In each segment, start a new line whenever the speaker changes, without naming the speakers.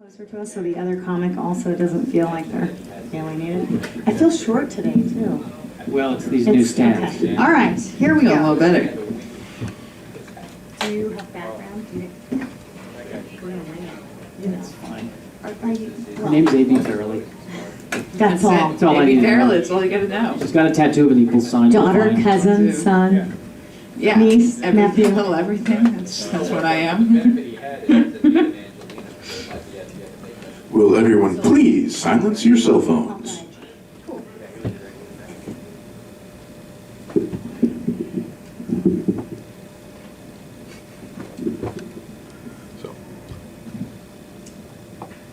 Closer to us, so the other comic also doesn't feel like they're alienated. I feel short today, too.
Well, it's these new stands.
Okay. All right, here we
Feel a
go.
little better.
Do you have background? Do you?
That's fine.
Are you,
Her name's A.B. Farrelly.
that's all.
That's all I
Maybe
need to know.
Farrelly, that's all you gotta know.
She's got a tattoo of an equal sign.
Daughter,
Fine.
cousin, son.
Yeah,
Niece,
everything,
nephew.
little everything. That's what I am.
Will everyone please silence your cell phones?
So,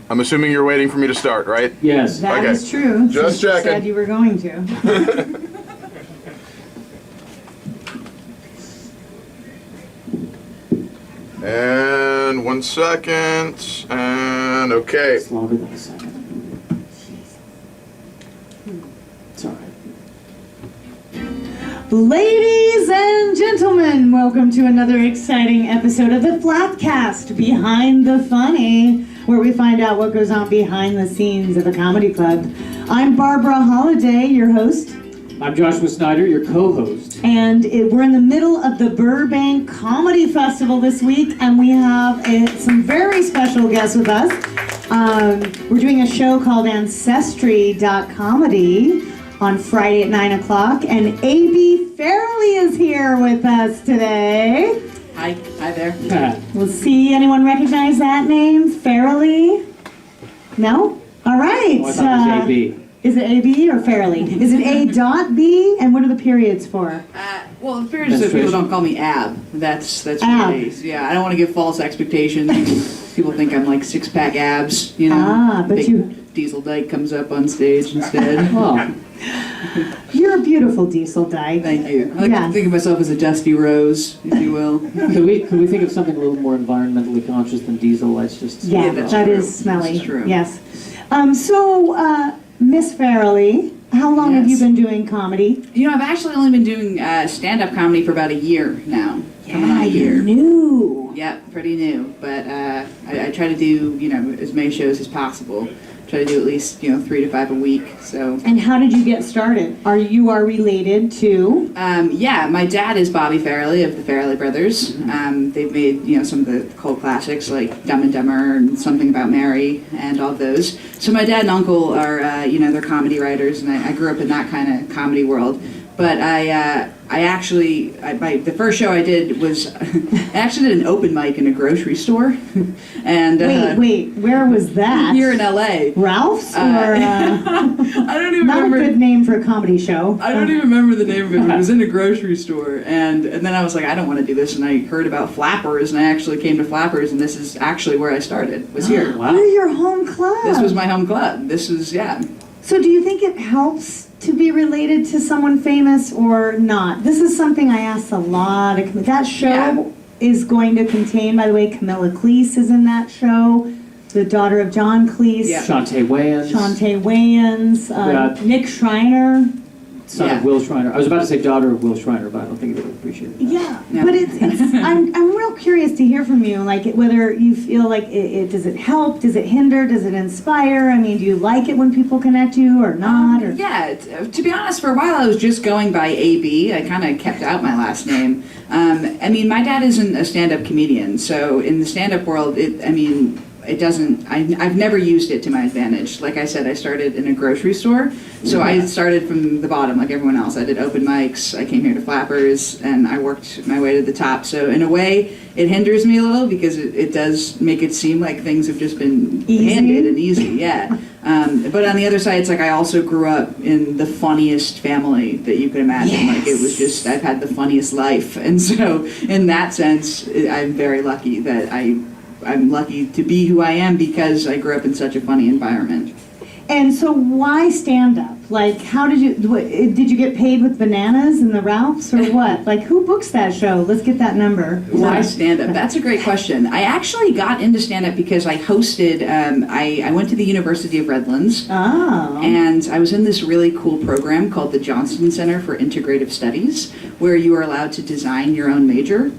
I'm assuming you're waiting for me to start, right?
Yes.
That
Okay.
is true.
Just
You
checking.
said you were going to.
And 1 second, and okay.
It's longer than a second. It's all right.
Ladies and gentlemen, welcome to another exciting episode of the FlappCast, Behind the Funny, where we find out what goes on behind the scenes of a comedy club. I'm Barbara Holliday, your host,
I'm Joshua Snyder, your co-host.
and we're in the middle of the Burbank Comedy Festival this week, and we have some very special guests with us. We're doing a show called Ancestry.comedy on Friday at 9 o'clock, and A.B. Farrelly is here with us today.
Hi there.
We'll see. Anyone recognize that name? Farrelly? No? All right.
Oh, I thought it was A.B.
Is it A.B. or Farrelly? Is it A.B? And what are the periods for?
Well, it's fair to say people don't call me Ab. That's
Ab.
really, yeah. I don't want to give false expectations. People think I'm like six-pack abs, you know.
Ah, but
Big
you-
Diesel Dyke comes up on stage instead.
Oh,
You're a beautiful diesel dyke.
Thank you. I like
Yes.
to think of myself as a dusty rose, if you will.
could we think of something a little more environmentally conscious than diesel? Let's just
Yeah,
that's
that
true.
is smelly.
That's true.
Yes. Miss Farrelly, how long have you
Yes.
been doing comedy?
You know, I've actually only been doing stand-up comedy for about a year now. Coming on a
you're
year.
new.
Yep, pretty new, but I try to do, you know, as many shows as possible. Try to do at least, 3 to 5 a week. So,
And how did you get started? You are related to?
yeah, my dad is Bobby Farrelly of the Farrelly Brothers. They've made, some of the cult classics like Dumb and Dumber and Something About Mary and all those. So my dad and uncle are, they're comedy writers, and I grew up in that kind of comedy world. But the first show I did was, I actually did an open mic in a grocery store. And
Wait, where was that?
here in LA.
Ralph's? Or,
I don't even
not
remember.
a good name for a comedy show.
I don't even remember the name of it, but it was in a grocery store. And then I was like, I don't want to do this. And I heard about Flappers, and I actually came to Flappers, and this is actually where I started, was here.
Wow.
We're your home club.
This was my home club. This was, yeah.
So do you think it helps to be related to someone famous or not? This is something I asked a lot of, that show
Yeah.
is going to contain, by the way, Camilla Cleese is in that show, the daughter of John Cleese,
Yeah.
Shantae Wayans,
Shantae Wayans,
Yeah.
Nick Schreiner.
son
Yeah.
of Will Schreiner. I was about to say daughter of Will Schreiner, but I don't think they would appreciate it.
Yeah,
Yeah.
but it's I'm real curious to hear from you, like whether you feel like does it help, does it hinder, does it inspire? I mean, do you like it when people connect you or not? Or
Yeah, to be honest, for a while I was just going by AB. I kind of kept out my last name. I mean, my dad isn't a stand-up comedian, so in the stand-up world, it doesn't, I've never used it to my advantage. Like I said, I started in a grocery store, so I started from the bottom like everyone else. I did open mics, I came here to Flappers, and I worked my way to the top. So in a way, it hinders me a little because it does make it seem like things have just been
Easy?
handed and easy, yeah. But on the other side, it's like I also grew up in the funniest family that you could imagine.
Yes.
Like it was just, I've had the funniest life. And so in that sense, I'm very lucky that I'm lucky to be who I am because I grew up in such a funny environment.
And so why stand up? Like, how did you get paid with bananas in the Ralphs or what? Like, who books that show? Let's get that number.
Why stand up? That's a great question. I actually got into stand up because I hosted, I went to the University of Redlands.
Oh.
And I was in this really cool program called the Johnston Center for Integrative Studies, where you are allowed to design your own major.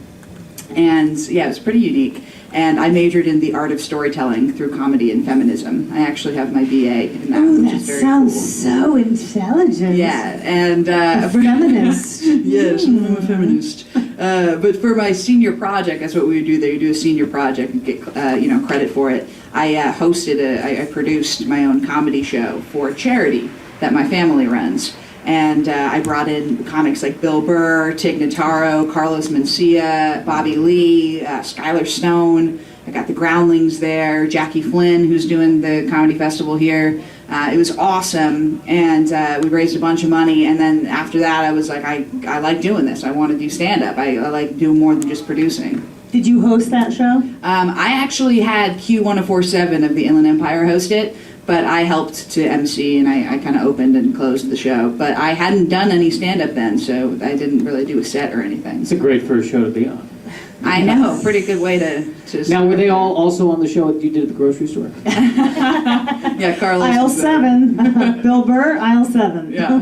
And yeah, it was pretty unique. And I majored in the art of storytelling through comedy and feminism. I actually have my BA in that,
Oh,
which
that
is very
sounds
cool.
so intelligent.
Yeah, and
A feminist.
yes, I'm a feminist. But for my senior project, that's what we would do there. You do a senior project and get credit for it. I I produced my own comedy show for a charity that my family runs. And I brought in comics like Bill Burr, Tig Notaro, Carlos Mencia, Bobby Lee, Skylar Stone. I got the Groundlings there, Jackie Flynn, who's doing the comedy festival here. It was awesome, and we raised a bunch of money. And then after that, I was like, I like doing this. I want to do stand-up. I like doing more than just producing.
Did you host that show?
I actually had Q1047 of the Inland Empire host it. But I helped to MC, and I kind of opened and closed the show. But I hadn't done any stand-up then, so I didn't really do a set or anything.
It's a great first show to be on.
I know, pretty good way to
Now, were they all also on the show that you did at the grocery store?
Yeah, Carlos.
Aisle 7. Bill Burr, aisle 7.
Yeah,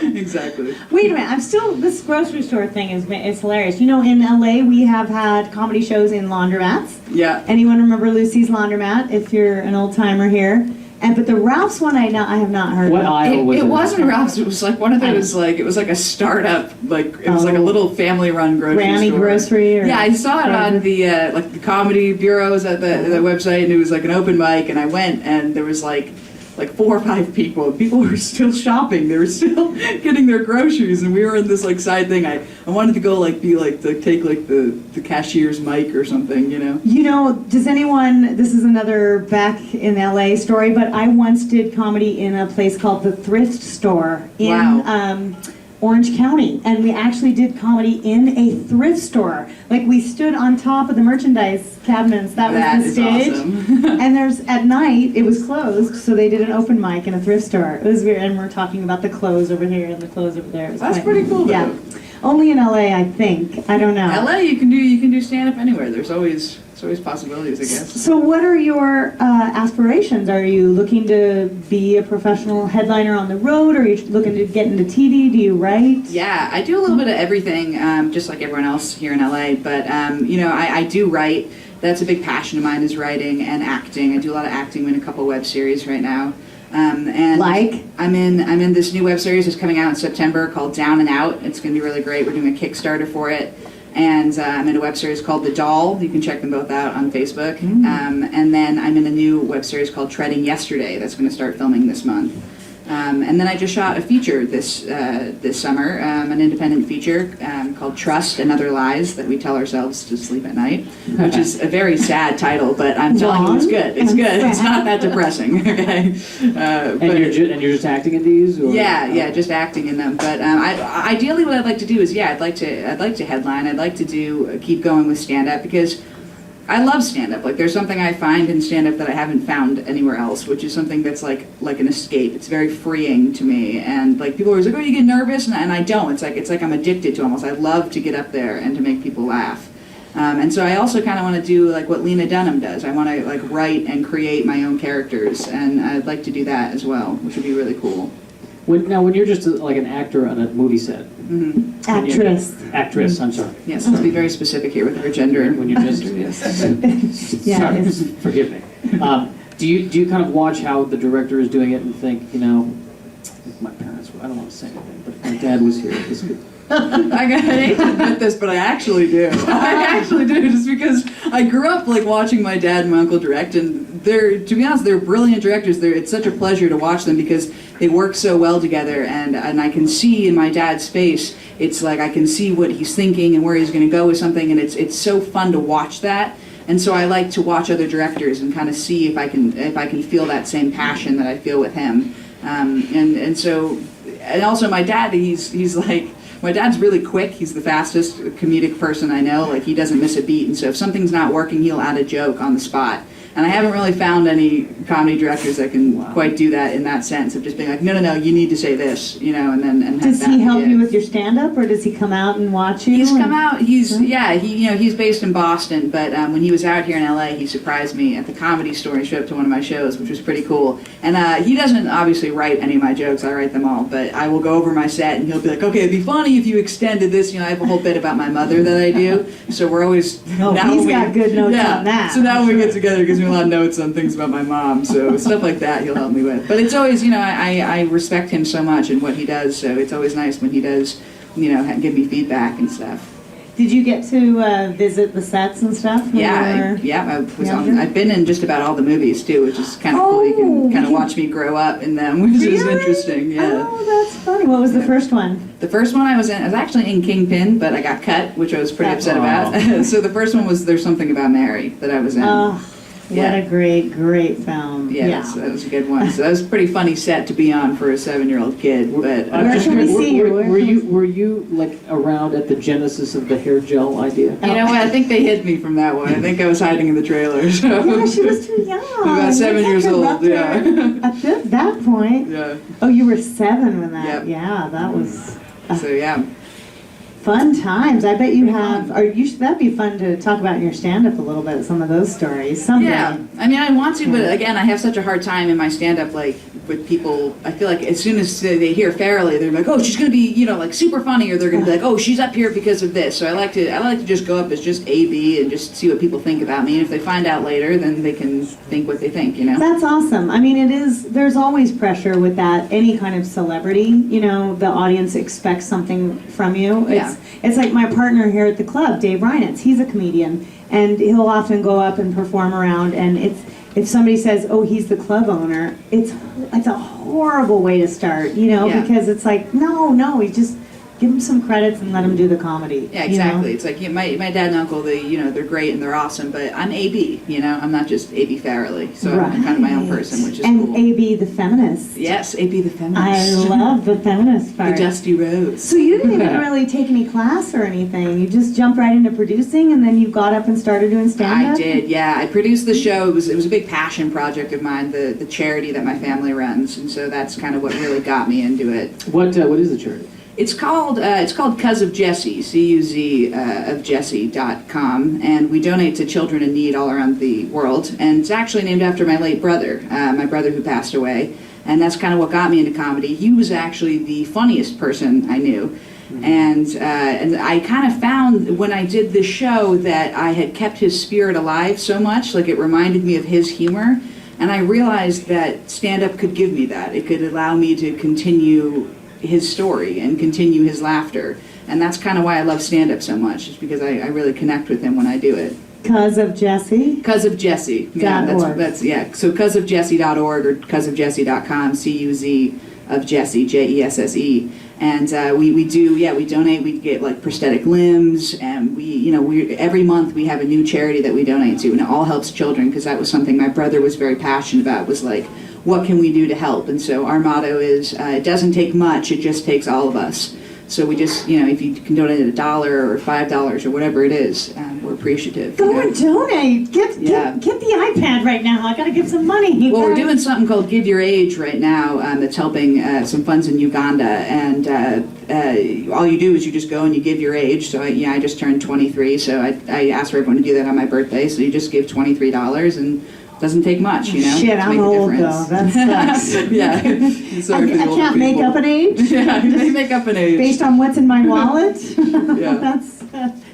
exactly.
Wait a minute, this grocery store thing is hilarious. You know, in LA, we have had comedy shows in laundromats.
Yeah.
Anyone remember Lucy's Laundromat, if you're an old timer here? But the Ralph's one I have not heard
What
of.
aisle was it?
It wasn't Ralph's. It was like one of those, it was like a startup, it was like a little family-run grocery
Granny
store.
Grocery? Or
Yeah, I saw it on the the comedy bureaus at the website, and it was like an open mic, and I went, and there was like 4 or 5 people. People were still shopping. They were still getting their groceries, and we were in this side thing. I wanted to go take the cashier's mic or something, you know.
You know, does anyone, this is another back in LA story, but I once did comedy in a place called the Thrift Store in Orange County, and we actually did comedy in a thrift store. Like, we stood on top of the merchandise cabinets. That was the stage.
Awesome.
And at night, it was closed, so they did an open mic in a thrift store. It was weird, and we're talking about the clothes over here and the clothes over there. It was
That's pretty cool, though.
Yeah. Only in LA, I think. I don't know.
LA, you can do stand up anywhere. There's always possibilities, I guess.
So what are your aspirations? Are you looking to be a professional headliner on the road? Or are you looking to get into TV? Do you write?
Yeah, I do a little bit of everything, just like everyone else here in LA. But I do write. That's a big passion of mine, is writing and acting. I do a lot of acting. I'm in a couple web series right now. And
Like?
I'm in this new web series that's coming out in September called Down and Out. It's going to be really great. We're doing a Kickstarter for it. And I'm in a web series called The Doll. You can check them both out on Facebook. And then I'm in a new web series called Treading Yesterday that's going to start filming this month. And then I just shot a feature this summer, an independent feature called Trust and Other Lies That We Tell Ourselves to Sleep at Night, which is a very sad title, but I'm telling you, it's good. It's good. It's not that depressing. Okay.
And you're just acting in these? Or?
Yeah, just acting in them. But ideally, what I'd like to do is, I'd like to headline. I'd like to keep going with stand up, because I love stand-up. Like, there's something I find in stand-up that I haven't found anywhere else, which is something that's like an escape. It's very freeing to me. And people are always like, oh, you get nervous? And I don't. It's like I'm addicted to it almost. I love to get up there and to make people laugh. And so I also kind of want to do like what Lena Dunham does. I want to write and create my own characters, and I'd like to do that as well, which would be really cool.
When you're just an actor on a movie set.
Mm-hmm.
Actress.
I'm sorry.
Yes, let's be very specific here with your gender.
When you're just
Yeah,
sorry,
it's-
forgive me. Do you kind of watch how the director is doing it and think, my parents? I don't want to say anything, but if my dad was here, this could.
I hate to admit this, but I actually do. I actually do, just because I grew up watching my dad and my uncle direct, and to be honest, they're brilliant directors. It's such a pleasure to watch them because they work so well together, and I can see in my dad's face, it's like I can see what he's thinking and where he's going to go with something, and it's so fun to watch that. And so I like to watch other directors and kind of see if I can feel that same passion that I feel with him. And also my dad, he's like. My dad's really quick. He's the fastest comedic person I know. He doesn't miss a beat. And so if something's not working, he'll add a joke on the spot. And I haven't really found any comedy directors that can quite do that in that sense of just being like, no, you need to say this, and then and
Does
have
he
that
help
be
you
it.
with your stand-up, or does he come out and watch you?
He's come out. He's based in Boston, but when he was out here in LA, he surprised me at the Comedy Store. He showed up to one of my shows, which was pretty cool. And he doesn't obviously write any of my jokes. I write them all, but I will go over my set, and he'll be like, "Okay, it'd be funny if you extended this." I have a whole bit about my mother that I do, so we're always.
Oh, he's got good notes on that.
So now when we get together, he gives me a lot of notes on things about my mom. So stuff like that, he'll help me with. But it's always, I respect him so much and what he does. So it's always nice when he does, give me feedback and stuff.
Did you get to visit the sets and stuff?
I've been in just about all the movies too, which is kind of cool. You can kind of watch me grow up in them, which is interesting. Yeah.
Oh, that's funny. What was the first one?
The first one I was actually in Kingpin, but I got cut, which I was pretty upset about. So the first one was There's Something About Mary that I was in.
Oh, what a great film.
Yeah. So that was a good one. So that was a pretty funny set to be on for a 7-year-old kid. But
Where can we see you?
Were you like around at the genesis of the hair gel idea?
You know what? I think they hid me from that one. I think I was hiding in the trailer. So.
Yeah, she was too young.
About 7 years old. Yeah.
At that point.
Yeah.
Oh, you were 7 when that.
Yep.
Yeah, that was.
So yeah.
Fun times. I bet you have, that'd be fun to talk about in your stand-up a little bit, some of those stories someday.
Yeah, I mean, I want to, but again, I have such a hard time in my stand-up, like, with people. I feel like as soon as they hear Farrelly, they're like, oh, she's going to be, like, super funny, or they're going to be like, oh, she's up here because of this. So I like to just go up as just AB and just see what people think about me, and if they find out later, then they can think what they think,
That's awesome. I mean, there's always pressure with that, any kind of celebrity, the audience expects something from you. It's like my partner here at the club, Dave Reinitz. He's a comedian, and he'll often go up and perform around. And if somebody says, "Oh, he's the club owner," it's a horrible way to start, because it's like, no, you just give them some credits and let them do the comedy.
Yeah, exactly. It's like my dad and uncle, they're great and they're awesome, but I'm AB, I'm not just AB Farrelly, so I'm kind of my own person, which is cool.
And AB the feminist.
Yes, AB the feminist.
I love the feminist part.
The Dusty Rose.
So you didn't even really take any class or anything. You just jumped right into producing, and then you got up and started doing stand-up?
I did, yeah. I produced the show. It was a big passion project of mine, the charity that my family runs, and so that's kind of what really got me into it.
What is the charity?
It's called Cuz of Jesse, C-U-Z of Jesse.com, and we donate to children in need all around the world. And it's actually named after my late brother, my brother who passed away, and that's kind of what got me into comedy. He was actually the funniest person I knew. And I kind of found when I did this show that I had kept his spirit alive so much, like it reminded me of his humor, and I realized that stand-up could give me that. It could allow me to continue his story and continue his laughter, and that's kind of why I love stand-up so much, is because I really connect with him when I do it.
Cuz of Jesse?
Cuz of Jesse. Yeah, that's so cuzofjesse.org or cuzofjesse.com, C-U-Z of Jesse, J-E-S-S-E. And we donate. We get like prosthetic limbs, and we every month we have a new charity that we donate to, and it all helps children, because that was something my brother was very passionate about, was like, what can we do to help? And so our motto is, it doesn't take much, it just takes all of us. So we just, if you can donate $1 or $5 or whatever it is, we're appreciative.
Go and donate. Get the iPad right now. I got to give some money.
Well, we're doing something called Give Your Age right now that's helping some funds in Uganda. And all you do is you just go and you give your age. So I just turned 23, so I asked for everyone to do that on my birthday. So you just give $23 and doesn't take much,
Shit, I'm old though. That sucks.
Yeah.
I can't make up an age?
Yeah, they make up an age.
Based on what's in my wallet?
Yeah.
That's,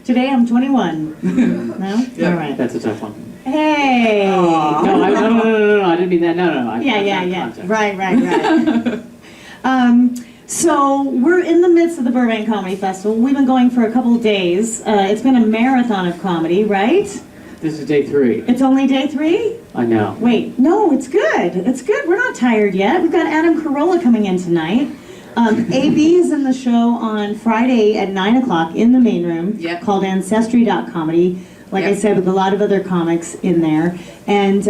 today I'm 21. No?
Yeah.
All right.
That's a tough one.
Hey!
No, I didn't mean that. No.
Yeah. Right. So we're in the midst of the Burbank Comedy Festival. We've been going for a couple of days. It's been a marathon of comedy, right?
This is day 3.
It's only day 3?
I know.
Wait, no, it's good. It's good. We're not tired yet. We've got Adam Carolla coming in tonight. AB is in the show on Friday at 9 o'clock in the main room, called Ancestry.comedy. Like I said, with a lot of other comics in there. And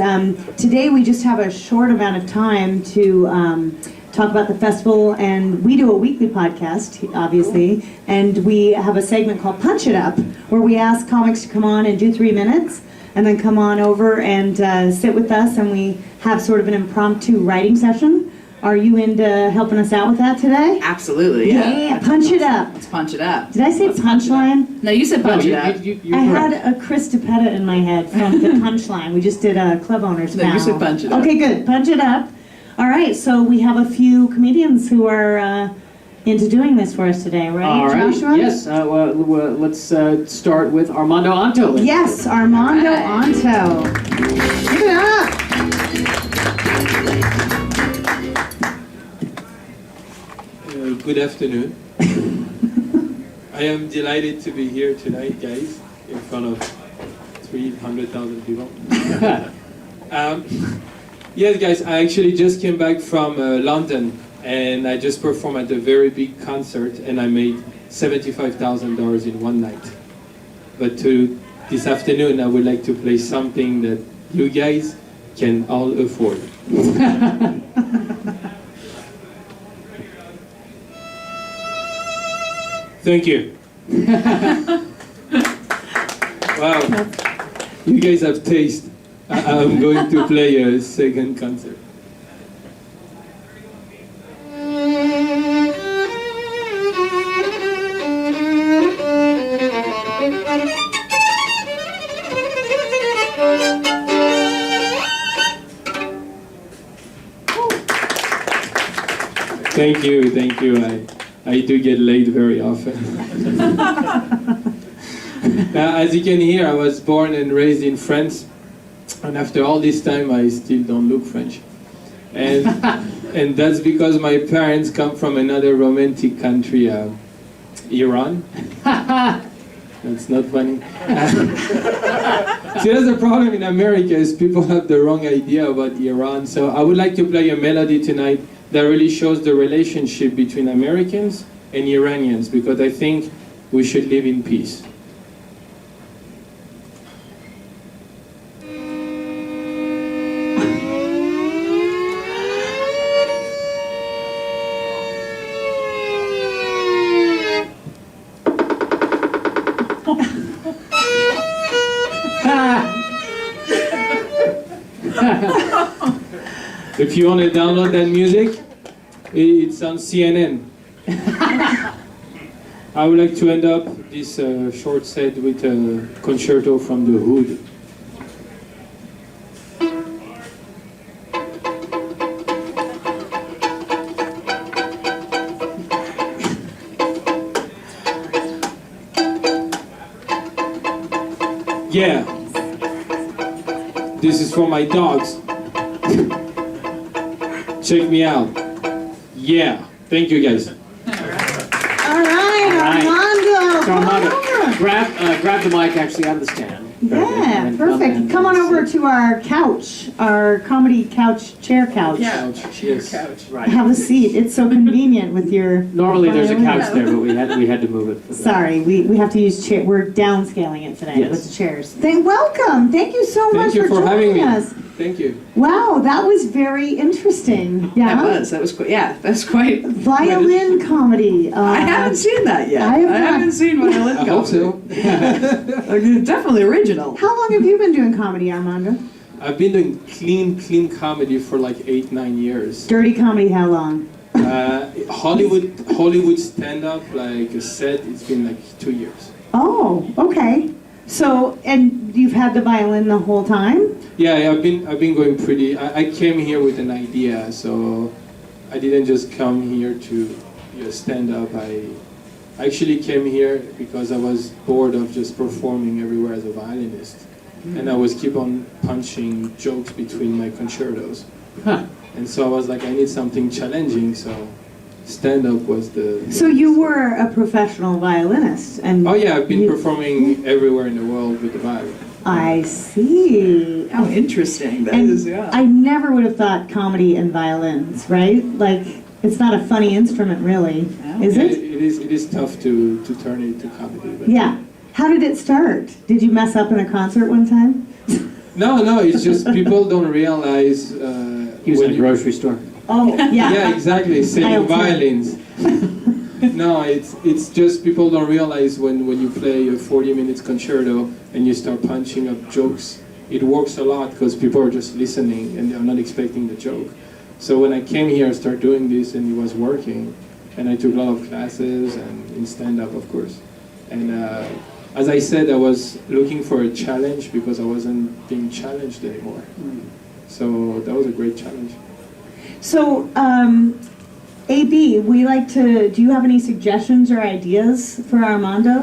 today we just have a short amount of time to talk about the festival, and we do a weekly podcast, obviously, and we have a segment called Punch It Up, where we ask comics to come on and do 3 minutes. and then come on over and sit with us, and we have sort of an impromptu writing session. Are you into helping us out with that today?
Absolutely, yeah.
Yeah, punch it up.
Let's punch it up.
Did I say punchline?
No, you said punch it
you,
up.
you're
I
correct.
had a Chris DePetta in my head from the punchline. We just did a club owners
No,
panel.
you said punch it up.
Okay, good. Punch it up. All right, so we have a few comedians who are into doing this for us today, right,
All right.
Joshua?
Yes. Let's start with Armando Anto.
Yes, Armando
All right.
Anto. Give it up.
Good afternoon. I am delighted to be here tonight, guys, in front of 300,000 people. Yes, guys, I actually just came back from London, and I just performed at a very big concert, and I made $75,000 in one night. But this afternoon, I would like to play something that you guys can all afford. Thank you. Wow, you guys have taste. I'm going to play a second concert. Thank you, thank you. I do get laid very often. Now, as you can hear, I was born and raised in France, and after all this time, I still don't look French. And, and that's because my parents come from another romantic country, Iran. That's not funny. See, that's the problem in America is people have the wrong idea about Iran. So I would like to play a melody tonight that really shows the relationship between Americans and Iranians, because I think we should live in peace. If you want to download that music, it's on CNN. I would like to end up this short set with a concerto from the Hood. Yeah, this is for my dogs. Check me out. Yeah, thank you guys.
All right, Armando.
So Armando,
Come on over.
grab the mic actually out of the stand.
Yeah,
And
perfect. Come on over to our couch, our comedy couch, chair couch.
Yes. Right.
Have a seat. It's so convenient with your.
Normally there's a
violin.
couch there, but we had to move it. For that.
Sorry, we have to use chair. We're downscaling it today
Yes.
with the chairs. Welcome. Thank you so much
Thank you for having
joining
me.
us.
Thank you.
Wow, that was very interesting. Yeah,
That was quite, yeah, that's quite.
violin comedy.
I haven't seen that yet.
I have not.
haven't seen violin
I hope so.
Definitely original.
How long have you been doing comedy, Armando?
I've been doing clean comedy for like 8-9 years.
Dirty comedy, how long?
Hollywood stand-up, like a set, it's been like 2 years.
Oh, okay. So, and you've had the violin the whole time?
Yeah, I've been going pretty. I came here with an idea, so I didn't just come here to stand up. I actually came here because I was bored of just performing everywhere as a violinist, and I was keep on punching jokes between my concertos.
Huh.
And so I was like, I need something challenging. So stand up was the.
So you were a professional violinist, and
Oh yeah, I've been
you-
performing everywhere in the world with the violin.
I see.
How interesting that
And
is, yeah.
I never would have thought comedy and violins, right? Like, it's not a funny instrument, really,
No.
is
Yeah,
it?
it is tough to turn it to comedy. But
Yeah. How did it start? Did you mess up in a concert one time?
No, it's just people don't realize.
He was
when
in a
you-
grocery store.
Oh,
Yeah,
yeah.
exactly.
I'll
Selling
tell.
violins. No, it's just people don't realize when you play a 40 minutes concerto and you start punching up jokes it works a lot because people are just listening and they're not expecting the joke. So when I came here, I started doing this and it was working. And I took a lot of classes and in stand-up, of course. And as I said, I was looking for a challenge because I wasn't being challenged anymore. So that was a great challenge.
So, AB, do you have any suggestions or ideas for Armando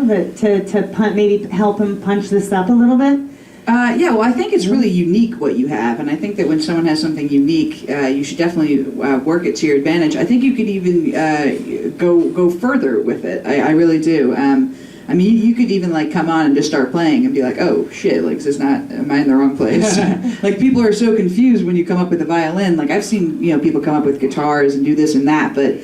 to maybe help him punch this up a little bit?
Yeah, well, I think it's really unique what you have, and I think that when someone has something unique, you should definitely work it to your advantage. I think you could even go further with it. I really do. I mean, you could even like come on and just start playing and be like, oh shit, like am I in the wrong place? Like people are so confused when you come up with a violin. Like I've seen, people come up with guitars and do this and that, but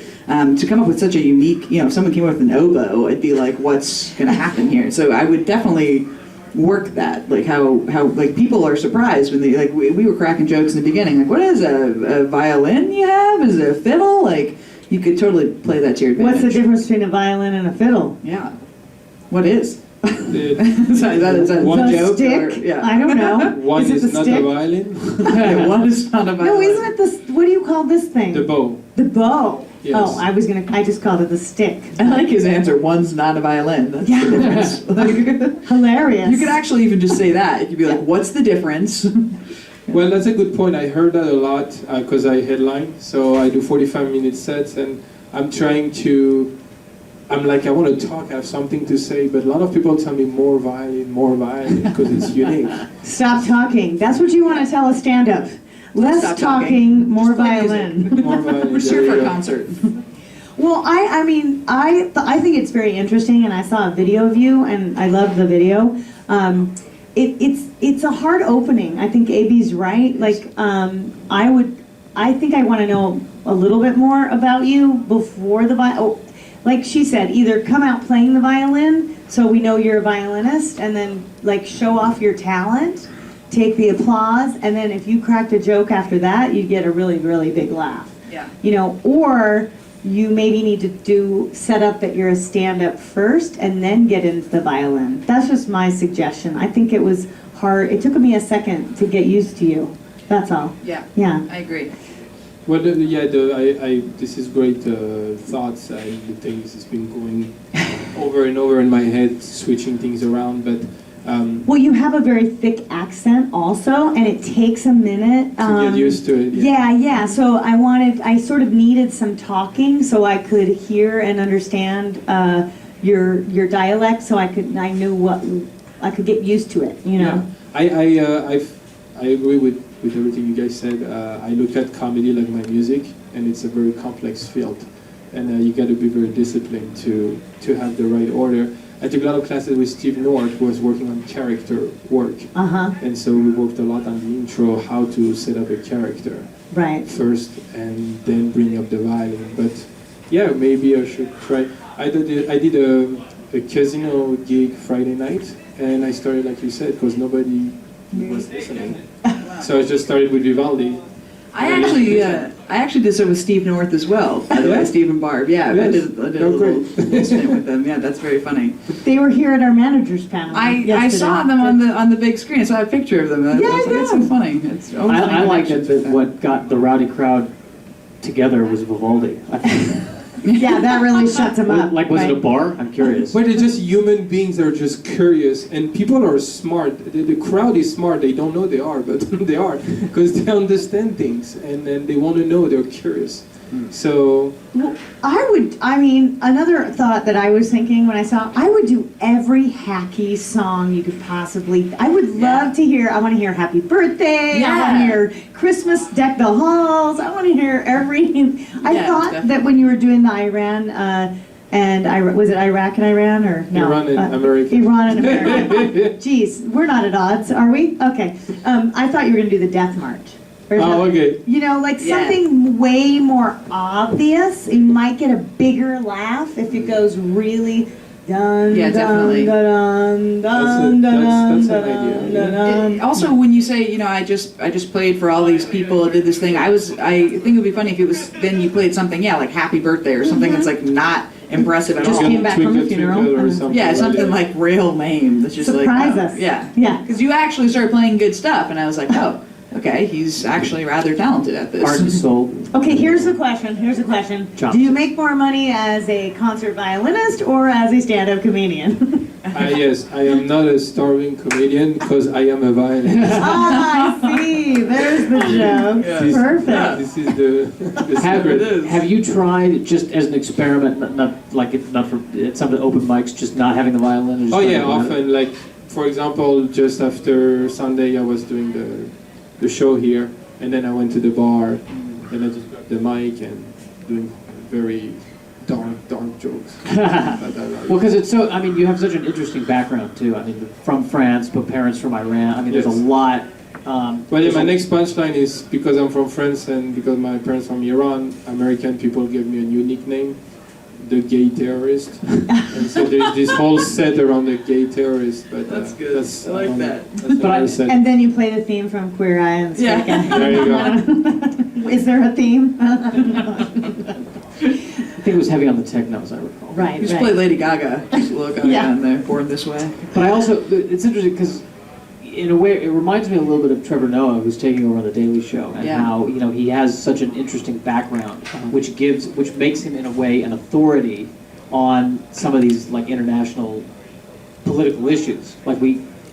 to come up with such a unique, if someone came up with an oboe, I'd be like, what's gonna happen here? So I would definitely work that, like how like people are surprised when they we were cracking jokes in the beginning, like what is a violin you have? Is it a fiddle? Like you could totally play that to your advantage.
What's the difference between a violin and a fiddle?
Yeah. What is?
Is
that
one
the
joke?
stick?
Or, yeah.
I don't know.
One
is it the
not
stick?
a violin.
Yeah, one is not a violin.
No, isn't it the? What do you call this thing?
The bow.
The bow.
Yes.
Oh, I just called it the stick.
I like his answer. One's not a violin. That's
Yeah.
the difference. Like,
Hilarious.
you could actually even just say that. You could be like, "What's the difference?"
Well, that's a good point. I heard that a lot because I headline. So I do 45-minute sets, and I'm trying to. I'm like, I want to talk, I have something to say, but a lot of people tell me more violin, because it's unique.
Stop talking. That's what you want to tell a stand-up. Less
Stop
talking, more
Just play
violin.
More violin.
We're
there
here for
you
a
go.
concert.
Well, I think it's very interesting, and I saw a video of you, and I loved the video. It's a hard opening. I think AB's right. Like, I think I want to know a little bit more about you before the like she said, either come out playing the violin so we know you're a violinist, and then like show off your talent, take the applause, and then if you cracked a joke after that, you get a really, really big laugh.
Yeah.
Or you maybe need to set up that you're a stand-up first and then get into the violin. That's just my suggestion. I think it was hard. It took me a second to get used to you. That's all.
Yeah.
Yeah.
I agree.
Well, this is great thoughts. I think this has been going over and over in my head, switching things around. But
Well, you have a very thick accent also, and it takes a minute.
to get used to it.
Yeah. So I sort of needed some talking so I could hear and understand your dialect, so I knew what I could get used to it.
Yeah. I agree with everything you guys said. I look at comedy like my music, and it's a very complex field, and you got to be very disciplined to have the right order. I took a lot of classes with Steve North, who was working on character work, and so we worked a lot on the intro, how to set up a character
Right.
first, and then bring up the violin. But yeah, maybe I should try. I did a casino gig Friday night, and I started like you said, because nobody was listening. So I just started with Vivaldi.
I actually did so with Steve North as well. By the way,
Yeah?
Steve and Barb. Yeah,
Yes.
I did a
Oh,
little
great.
stint with them. Yeah, that's very funny.
They were here at our managers panel.
I
yesterday.
saw them on the big screen. I saw a picture of them. I was like, it's so funny. It's always
I like
connections
that
with them.
what got the rowdy crowd together was Vivaldi. I think.
Yeah, that really shuts them up.
Like, was it a
right?
bar? I'm curious.
But they're just human beings that are just curious, and people are smart. The crowd is smart. They don't know they are, but they are, because they understand things, and then they want to know. They're curious. So
Well, another thought that I was thinking when I saw, I would do every hacky song you could possibly. I would love to hear. I want to hear Happy Birthday. I want to
Yeah.
hear Christmas Deck the Halls. I want to hear every. I
Yeah,
thought
definitely.
that when you were doing the Iran was it Iraq and Iran or no?
Iran and America.
Iran and America. Jeez, we're not at odds, are we? Okay. I thought you were going to do the Death March. Or
oh,
something.
okay.
Like
Yeah.
something way more obvious. You might get a bigger laugh if it goes really dun
Yeah,
dun
definitely.
dun dun
That's
dun
an idea.
dun.
Also, when you say, I just played for all these people, I did this thing. I think it would be funny if it was then you played something, like Happy Birthday or something that's like not impressive at
Just
all.
came back from the
Twinkle,
funeral.
Twinkle or something
Yeah, something
that.
like real lame. That's just
Surprise
like,
us.
Yeah.
Yeah.
Because you actually started playing good stuff, and I was like, oh, okay, he's actually rather talented at this.
Heart and soul.
Okay, here's the question.
Chop.
Do you make more money as a concert violinist or as a stand-up comedian?
Yes, I am not a starving comedian because I am a violinist.
Ah, I see. There's the joke.
This-
Perfect.
This is the
Have,
secret.
have you tried just as an experiment, not for some of the open mics, just not having the violin? Or just
Oh
not
yeah,
having it?
often. Like for example, just after Sunday, I was doing the show here, and then I went to the bar, and I just grabbed the mic and doing very dark jokes.
Well, because it's so, I mean, you have such an interesting background too. I mean, from France, but parents from Iran. I mean, there's a
Yes.
lot.
Well, yeah,
there's
my
a-
next punchline is because I'm from France and because my parents from Iran, American people gave me a new nickname, the gay terrorist. And so there's this whole set around the gay terrorist. But
That's good.
That's,
I like that.
That's
But I-
what I said.
And then you play the theme from Queer Eye and the Straight Guy.
There you go.
Is there a theme?
I think it was heavy on the techno, as I recall.
Right,
You should play
right.
Lady Gaga. Just a little Gaga
Yeah.
on there, Born This Way.
But I also, it's interesting because in a way, it reminds me a little bit of Trevor Noah, who's taking over on the Daily Show, and
Yeah.
how he has such an interesting background, which makes him in a way an authority on some of these like international political issues. Like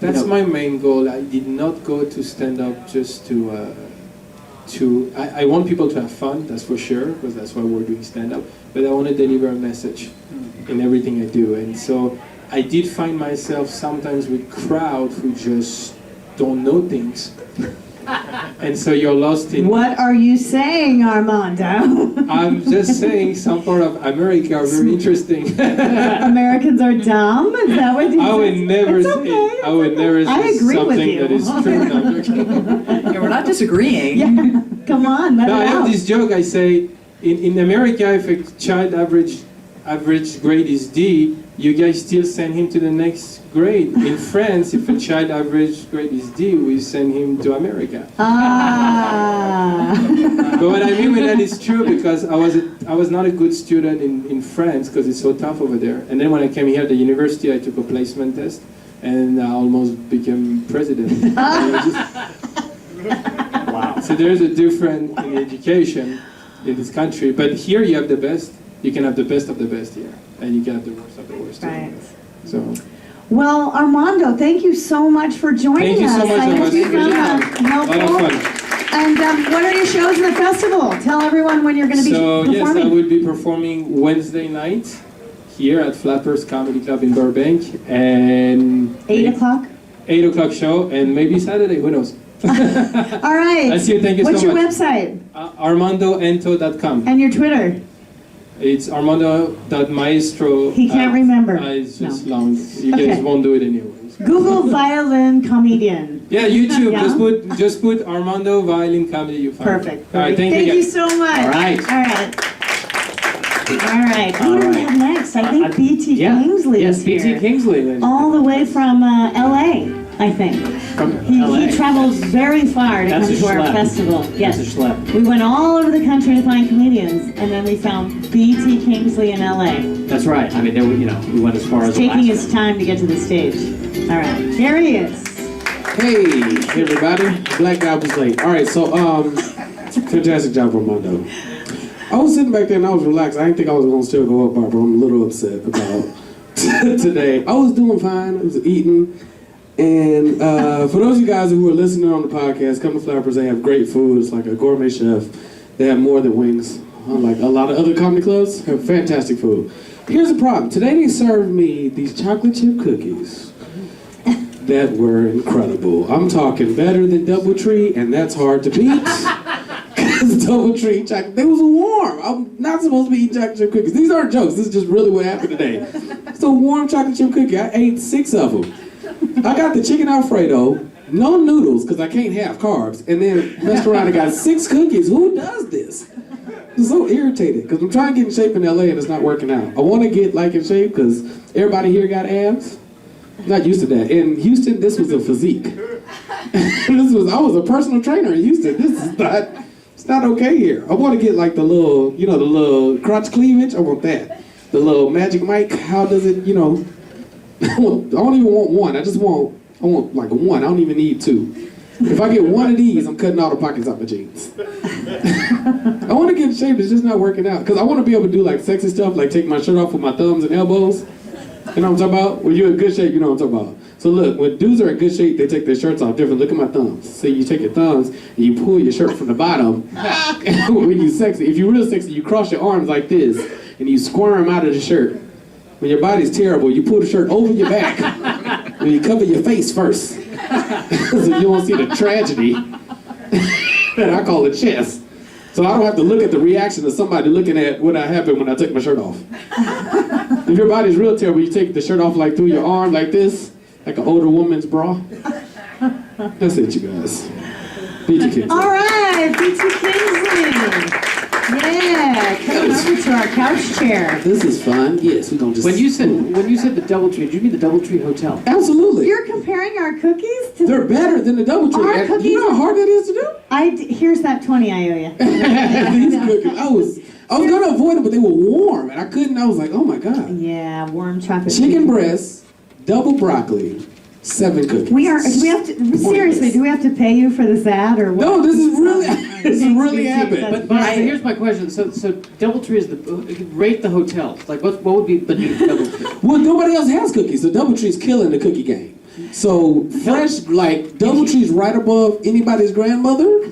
That's my main goal. I did not go to stand up just to. I want people to have fun, that's for sure, because that's why we're doing stand up. But I want to deliver a message in everything I do, and so I did find myself sometimes with crowds who just don't know things, and so you're lost in.
What are you saying, Armando?
I'm just saying some part of America are very interesting.
Americans are dumb? Is that what you
I would
said?
never
It's
say.
okay,
I would
it's
never
okay. I
say
agree with
something
you.
that is true. No, I'm joking.
Yeah, we're not disagreeing.
Yeah, come on, let
No, I
it
have
out.
this joke. I say, in America, if a child average grade is D, you guys still send him to the next grade. In France, if a child average grade is D, we send him to America.
Ah.
But what I mean with that is true because I was not a good student in France because it's so tough over there. And then when I came here at the university, I took a placement test, and I almost became president.
wow.
So there's a difference in education in this country, but here you have the best. You can have the best of the best here, and you can have the worst of the worst. too.
Right.
So
Well, Armando, thank you so much for joining
Thank you
us.
so much.
I
It
hope
was
you
really
found
fun.
that
A lot of
helpful.
fun.
And what are your shows in the festival? Tell everyone when you're going to be
So yes, I
performing.
will be performing Wednesday night here at Flappers Comedy Club in Burbank, and
8 o'clock?
8 o'clock show, and maybe Saturday. Who knows?
All right.
That's it. Thank you
What's
so
your
much.
website
ArmandoEnto.com.
and your Twitter?
It's Armando.maestro.
He can't remember.
It's just
No.
long. You
Okay.
guys won't do it anyways.
Google violin comedian.
Yeah, YouTube.
Yeah.
Just put Armando Violin Comedy. You find
Perfect.
it. All right, thank
you
you. guys.
so much.
All right.
All right. All right. Who do we have next? I think BT
Yeah.
Kingsley
Yes,
is
BT
here.
Kingsley. ladies and
All the way from LA, I think.
From
He
LA.
travels very far to
That's
come
a
to our
schlep.
festival.
That's
Yes.
a schlep.
We went all over the country to find comedians, and then we found BT Kingsley in LA.
That's right. I mean, there we went as far as
Taking
Alaska.
his time to get to the stage. All right. Here he is.
Hey, everybody. Black guy was late. All right, so, fantastic job, Armando. I was sitting back there and I was relaxed. I didn't think I was going to still go up, Barbara. I'm a little upset about today. I was doing fine. I was eating. And for those of you guys who are listening on the podcast, come to Flappers. They have great food. It's like a gourmet chef. They have more than wings. Unlike a lot of other comedy clubs, have fantastic food. Here's the problem. Today they served me these chocolate chip cookies that were incredible. I'm talking better than Doubletree, and that's hard to beat. Because Doubletree chocolate, they was warm. I'm not supposed to be eating chocolate chip cookies. These aren't jokes. This is just really what happened today. It's a warm chocolate chip cookie. I ate 6 of them. I got the chicken Alfredo, no noodles, because I can't have carbs, and then messed around and got 6 cookies. Who does this? I'm so irritated, because I'm trying to get in shape in LA and it's not working out. I want to get like in shape, because everybody here got abs. I'm not used to that. In Houston, this was a physique. I was a personal trainer in Houston. It's not okay here. I want to get like the little crotch cleavage. I want that. the little magic mic. How does it, you know? I don't even want one. I want like one. I don't even need two. If I get one of these, I'm cutting all the pockets out my jeans. I want to get in shape. It's just not working out. Because I want to be able to do like sexy stuff, like take my shirt off with my thumbs and elbows. You know what I'm talking about? When you're in good shape, you know what I'm talking about. So look, when dudes are in good shape, they take their shirts off different. Look at my thumbs. So you take your thumbs and you pull your shirt from the bottom. When you're sexy, if you're real sexy, you cross your arms like this and you squirm out of the shirt. When your body's terrible, you pull the shirt over your back and you cover your face first. So you won't see the tragedy that I call the chest. So I don't have to look at the reaction of somebody looking at what happened when I took my shirt off. If your body's real terrible, you take the shirt off like through your arm like this, like an older woman's bra. That's it, you guys. Beat your kids.
All right, P.T. Kingsley. Yeah, coming over to our couch chair.
This is fun. Yes, we're gonna just.
When you said the DoubleTree, did you mean the DoubleTree Hotel?
Absolutely.
You're comparing our cookies to
They're better than the DoubleTree.
Our
And
cookies-
you know how hard that is to do?
Here's that 20 I owe you.
These cookies, I was gonna avoid them, but they were warm, and I couldn't. I was like, oh my god.
Yeah, warm chocolate.
Chicken breast, double broccoli, 7 cookies.
Do we have to seriously? Do we have to pay you for this ad or what?
No, this is really, this really happened.
But here's my question. So DoubleTree is rate the hotels. Like what would be beneath DoubleTree?
Well, nobody else has cookies, so DoubleTree's killing the cookie game. So fresh, like DoubleTree's right above anybody's grandmother,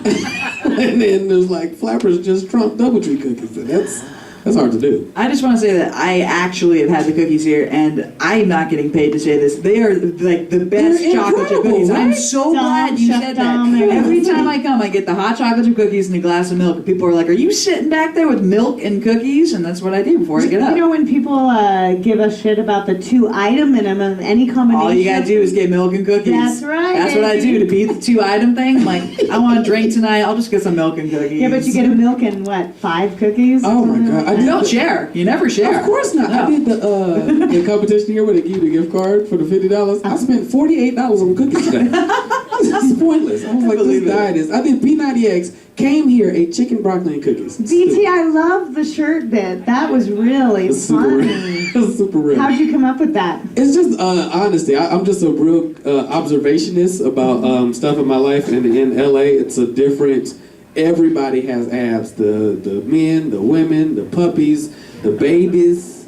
and then there's like Flappers just trump DoubleTree cookies, and that's hard to do.
I just want to say that I actually have had the cookies here, and I'm not getting paid to say this. They are like the best
They're
chocolate chip
incredible,
cookies. I'm
right?
so
Dom,
glad you
Chef
said
Dom,
that.
they're
Every
amazing.
time I come, I get the hot chocolate chip cookies and a glass of milk. And people are like, "Are you sitting back there with milk and cookies?" And that's what I do before I get up.
You know when people give us shit about the 2-item minimum, any combination.
All you gotta do is get milk and cookies.
That's right,
That's what I
baby.
do to beat the 2-item thing. Like, I want a drink tonight. I'll just get some milk and cookies.
Yeah, but you get a milk and what? 5 cookies?
Oh my god! I
You
did
don't
the-
share. You never share.
Of course not. I did the competition here where they give you the gift card for the $50. I spent $48 on cookies today. That's pointless. I was like,
believe
this
it.
diet is. I did P90X, came here, ate chicken, broccoli, and cookies.
BT, I love the shirt bit. That was really
It's super
funny.
real. It's super real.
How'd you come up with that?
It's just honesty. I'm just a real observationist about stuff in my life, and in LA, it's a different. Everybody has abs. The men, the women, the puppies, the babies.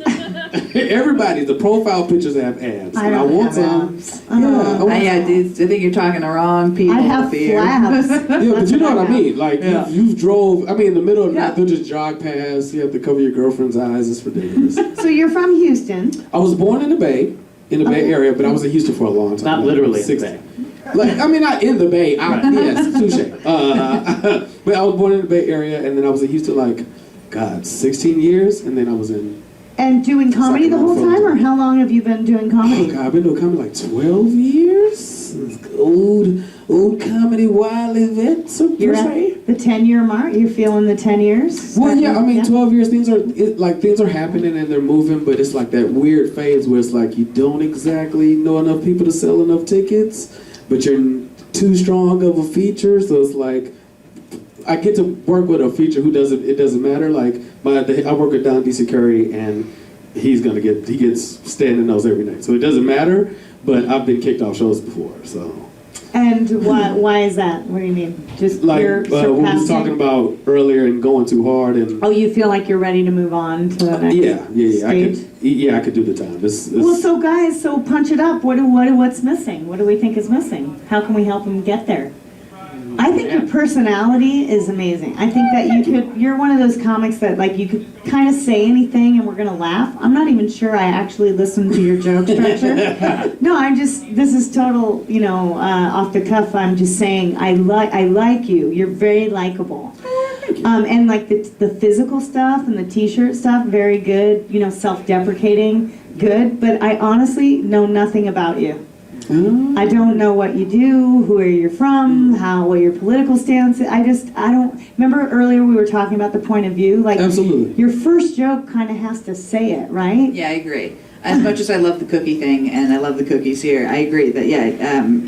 Everybody. The profile pictures have abs.
I
And
don't
want
have
some.
abs.
Yeah, I want
Yeah, dude, I think you're talking to wrong people.
I have
Fear.
flaps.
Yeah, but you know what I mean. Like
Yeah.
you drove. I mean, in the middle of the
Yeah.
night, they'll just jog past. You have to cover your girlfriend's eyes. It's ridiculous.
So you're from Houston.
I was born in the Bay Area, but I was in Houston for a long time.
Not literally in the
60.
Bay.
Like, I mean, not in the Bay. Yes, touche. But I was born in the Bay Area, and then I was in Houston like, 16 years, and then I was in.
And doing comedy the whole time, or how long have you been doing
Oh
comedy?
God, I've been doing comedy like 12 years. Old comedy wily vet, so per
You're
se.
at the 10-year mark. You're feeling the 10 years.
Well, yeah, I mean,
Yeah.
12 years, things are happening and they're moving, but it's like that weird phase where it's like you don't exactly know enough people to sell enough tickets, but you're too strong of a feature, so it's like, I get to work with a feature it doesn't matter, like, I work with Don D.C. Curry, and he gets standing those every night, so it doesn't matter, but I've been kicked off shows before, so.
And why is that? What do you mean? Just
Like,
you're
we were
surpassing?
talking about earlier and going too hard, and
Oh, you feel like you're ready to move on to the next
yeah, I could do the time. It's
Well, so guys, punch it up. What's missing? What do we think is missing? How can we help them get there? I think your personality is amazing. I think that you're one of those comics that like you could kind of say anything and we're gonna laugh. I'm not even sure I actually listened to your joke structure. No, this is total, off the cuff. I'm just saying I like you. You're very likable. And like the physical stuff and the t-shirt stuff, very good, self-deprecating, good, but I honestly know nothing about you. I don't know what you do, where you're from, what your political stance is. I don't. Remember earlier we were talking about the point of view? Like,
Absolutely.
Your first joke kind of has to say it, right?
Yeah, I agree. As much as I love the cookie thing and I love the cookies here, I agree that,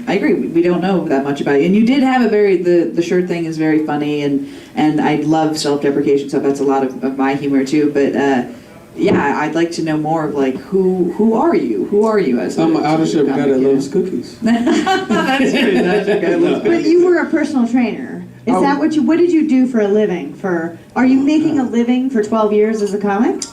I agree. We don't know that much about you. And you did have the shirt thing is very funny, and I love self-deprecation stuff. That's a lot of my humor too. But yeah, I'd like to know more of like who are you? Who are you as?
I'm an out of shape guy that
comic,
loves cookies.
That's true. That's a guy loves
But you were a personal trainer. Is
Oh.
that what did you do for a living? Are you making a living for 12 years as a comic?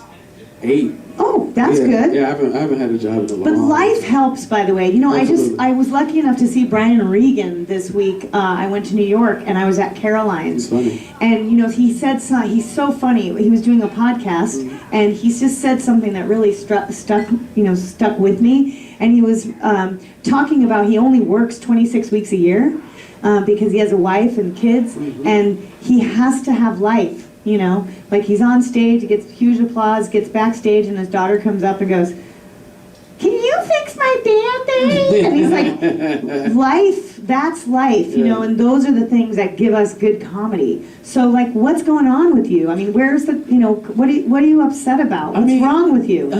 8.
Oh, that's
yeah,
good.
Yeah, I haven't had a job in a long
But
time.
life helps, by the way. You know,
Absolutely.
I was lucky enough to see Brian Regan this week. I went to New York and I was at Caroline's.
It's funny.
And you know, he said he's so funny. He was doing a podcast and he just said something that really stuck with me. And he was talking about he only works 26 weeks a year because he has a wife and kids, and he has to have life. You know, like he's on stage, he gets huge applause, gets backstage, and his daughter comes up and goes, "Can you fix my band-aid?" And he's like, life, that's life, you know, and those are the things that give us good comedy. So, like, what's going on with you? I mean, where's the, you know, what are you upset about? What's wrong with you?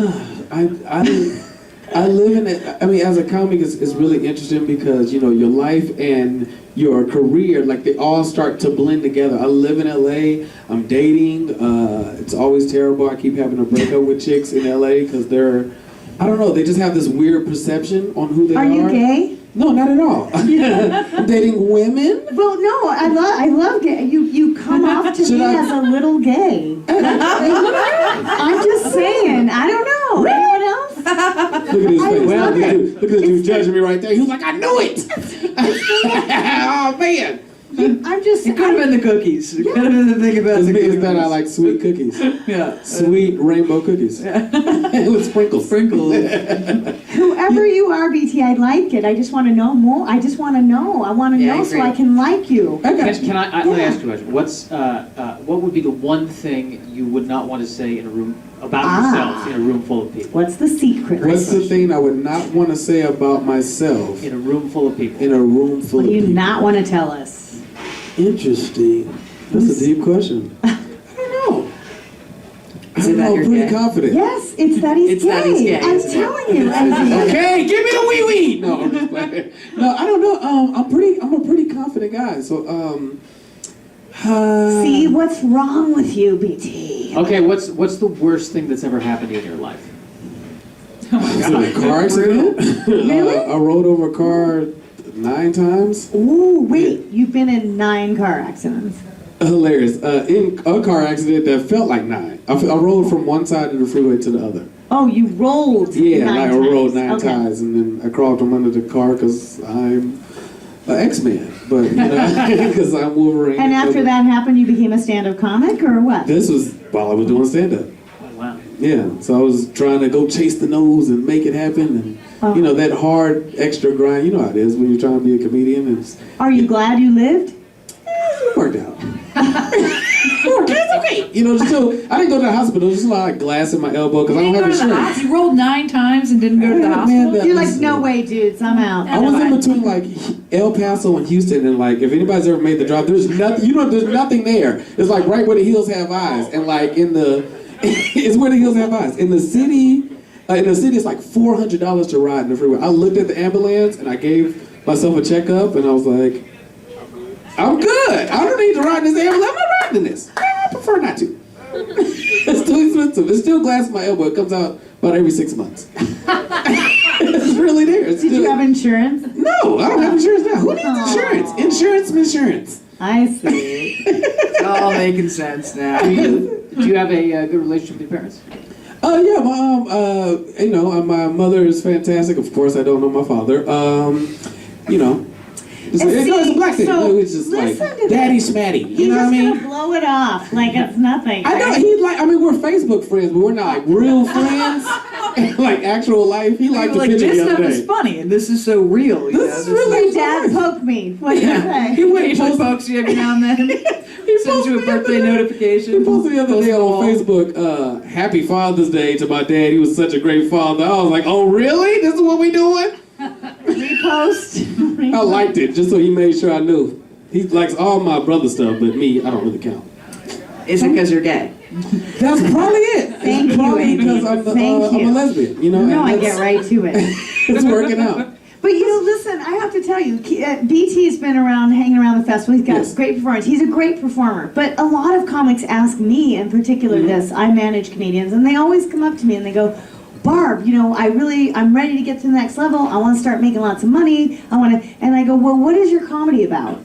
I live in it. I mean, as a comic, it's really interesting because, you know, your life and your career, like, they all start to blend together. I live in LA. I'm dating. It's always terrible. I keep having to break up with chicks in LA because they're, I don't know, they just have this weird perception on who they are.
Are you gay?
No, not at all. I'm dating women.
Well, no, I love gay. You come off to
Should
me
I-
as a little gay. I'm just saying. I don't know. Anyone else?
Look at his face.
love
Look at this dude judging me right there. He was like, I knew it. Oh, man.
I'm just.
It could have been the cookies. It could have been the thing about
It's
the
because
cookies.
that I like sweet cookies.
Yeah.
Sweet rainbow cookies. With sprinkles.
Sprinkles.
Whoever you are, BT, I like it. I just want to know more. I just want to know. I want to
Yeah, I
know so
agree.
I can like you.
I got you.
Can I let me ask you a question? What would be the one thing you would not want to say in a room about yourself in a room full of people?
What's the secret?
What's the thing I would not want to say about myself
In a room full of people.
in a room full
What
of
do you
people?
not want to tell us?
Interesting. That's a deep question. I don't know.
Is it that
I'm
you're
pretty
gay?
confident.
Yes, it's that he's
It's
gay.
that he's gay,
I'm
isn't it?
telling you. Izzy.
Okay, give me the wee wee. No, I'm just playing. No, I don't know. I'm a pretty confident guy. So
See, what's wrong with you, BT?
Okay, what's the worst thing that's ever happened to you in your life?
is it a car accident?
Really?
I rode over a car 9 times.
Ooh, wait. You've been in 9 car accidents.
Hilarious. In a car accident that felt like 9. I rolled from one side of the freeway to the other.
Oh, you rolled.
Yeah,
9
like I
times.
rode 9
Okay.
times, and then I crawled from under the car because I'm an X-Man, but because I'm Wolverine.
And after that happened, you became a stand-up comic, or what?
This was while I was doing stand-up.
Oh, wow.
Yeah, so I was trying to go chase the nose and make it happen, and you know that hard extra grind. You know how it is when you're trying to be a comedian. It's
Are you glad you lived?
it worked out. It's okay. You know, still I didn't go to the hospital. Just a lot of glass in my elbow because I don't have insurance.
You rolled 9 times and didn't go to the
Man,
hospital?
that
You're like,
was-
no way, dudes, I'm out.
I was in between like El Paso and Houston, and like if anybody's ever made the drive, there's nothing. You know, there's nothing there. It's like right where the hills have eyes, and like in the, it's where the hills have eyes. In the city, it's like $400 to ride in the freeway. I looked at the ambulance and I gave myself a checkup, and I was like, I'm good. I don't need to ride in this ambulance. I'm not riding in this. I prefer not to. It's too expensive. It's still glass in my elbow. It comes out about every 6 months. It's really there. It's
Did you
still-
have insurance?
No, I don't have insurance now. Who needs insurance? Insurance.
I see.
It's all making sense now.
Do you have a good relationship with your parents?
Yeah, my mother is fantastic. Of course, I don't know my father. You know, it's,
And
it's a black thing.
so
It's just like
listen to
daddy
this.
smatty.
He's
You know what I
just
mean?
gonna blow it off like it's nothing.
I know
right?
he's like. I mean, we're Facebook friends, but we're not like real friends. Like actual life. He liked
You're
the
like,
picture
this
the
stuff
other
is
day.
funny, and this is so real. You
This is
know?
really
My dad poked me. What did you say?
He went
Occasionally
post-
pokes you every now and then. Sends you a birthday notification.
He posted the other day on
Post the wall.
Facebook, Happy Father's Day to my dad. He was such a great father. I was like, oh, really? This is what we doing?
Repost.
I liked it, just so he made sure I knew. He likes all my brother stuff, but me, I don't really count.
Is it because you're gay?
That's probably it.
Thank
It's
you,
probably
Amy.
because I'm
Thank
a
you.
lesbian, you know?
No,
and
I
that's-
get right to it.
It's working out.
But listen, I have to tell you, BT's been hanging around the festival. He's got
Yes.
great performance. He's a great performer. But a lot of comics ask me, in particular, this. I manage comedians, and they always come up to me and they go, Barb, I'm ready to get to the next level. I want to start making lots of money. And I go, well, what is your comedy about?